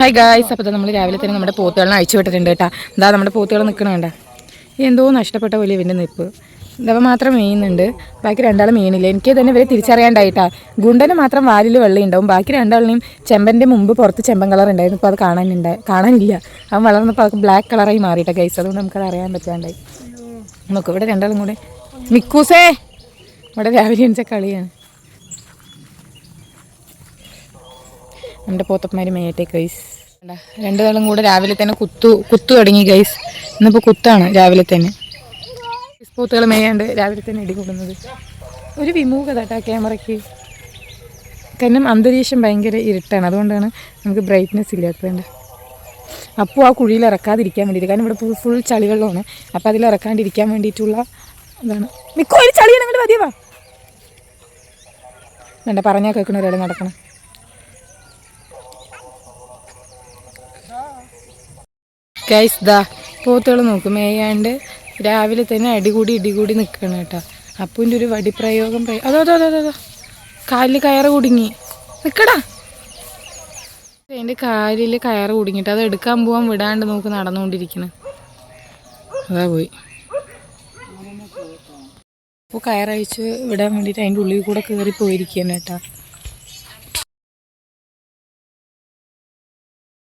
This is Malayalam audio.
ഹായ് ഗായ്സ്, അപ്പോൾ നമ്മൾ രാവിലെ തന്നെ നമ്മുടെ പോത്തുകളെ അഴിച്ചു വിട്ടിട്ടുണ്ട് കേട്ടോ. എന്താ നമ്മുടെ പോത്തുകൾ നിൽക്കണണ്ട, എന്തോ നഷ്ടപ്പെട്ട പോലെ ഇവൻ്റെ നിൽപ്പ്. ഇവ മാത്രം മെയ്യുന്നുണ്ട്, ബാക്കി രണ്ടാളും മെയ്യുന്നില്ല. എനിക്ക് തന്നെ ഇവരെ തിരിച്ചറിയാണ്ടായിട്ടാ. ഗുണ്ടന് മാത്രം വാലിൽ വെള്ളം ഉണ്ടാവും, ബാക്കി രണ്ടാളിനെയും ചെമ്പൻ്റെ മുമ്പ് പുറത്ത് ചെമ്പൻ കളർ ഉണ്ടായിരുന്നു. ഇപ്പോൾ അത് കാണാനില്ല. അവൻ വളർന്നപ്പോൾ അത് ബ്ലാക്ക് കളറായി മാറിയിട്ടാ ഗൈസ്. അതുകൊണ്ട് നമുക്കത് അറിയാൻ പറ്റാണ്ടായി. നോക്കും ഇവിടെ രണ്ടാളും കൂടെ മിക്കൂസേ ഇവിടെ രാവിലെ എണിച്ച കളിയാണ്. നമ്മുടെ പോത്തപ്പന്മാർ മേയട്ടെ ഗൈസ്. രണ്ടു നാളും കൂടെ രാവിലെ തന്നെ കുത്തു തുടങ്ങി ഗൈസ്. ഇന്നിപ്പോൾ കുത്താണ് രാവിലെ തന്നെ. പോത്തുകൾ മേയാണ്ട് രാവിലെ തന്നെ ഇടി കൂടുന്നത് ഒരു വിമുഖത കേട്ടോ ക്യാമറയ്ക്ക്. കാരണം അന്തരീക്ഷം ഭയങ്കര ഇരുട്ടാണ്, അതുകൊണ്ടാണ് നമുക്ക് ബ്രൈറ്റ്നെസ് ഇല്ലാത്തതുണ്ട്. അപ്പോൾ ആ കുഴിയിൽ ഇറക്കാതിരിക്കാൻ വേണ്ടിയിട്ട്, കാരണം ഇവിടെ ഫുൾ ചളിവെള്ളമാണ്. അപ്പോൾ അതിൽ ഇറക്കാണ്ടിരിക്കാൻ വേണ്ടിയിട്ടുള്ള ഇതാണ്. മിക്കവാറും ചളിയാണ് അങ്ങോട്ട് മതിയവാ വേണ്ട പറഞ്ഞാൽ കേൾക്കണ ഒരാൾ നടക്കണം. ഗൈസ് ദാ പോത്തുകൾ നോക്കും മേയാണ്ട് രാവിലെ തന്നെ അടികൂടി നിൽക്കണം കേട്ടോ. അപ്പൂൻ്റെ ഒരു വടിപ്രയോഗം അതോ കാലിൽ കയറ് കുടുങ്ങി നിൽക്കടാ. എൻ്റെ കാലിൽ കയറ് കുടുങ്ങിയിട്ട് അത് എടുക്കാൻ പോകാൻ വിടാണ്ട് നോക്ക് നടന്നുകൊണ്ടിരിക്കണം. അതാ പോയി. അപ്പോൾ കയറഴിച്ച് വിടാൻ വേണ്ടിയിട്ട് അതിൻ്റെ ഉള്ളിൽ കൂടെ കയറി പോയിരിക്കുകയാണ് കേട്ടോ.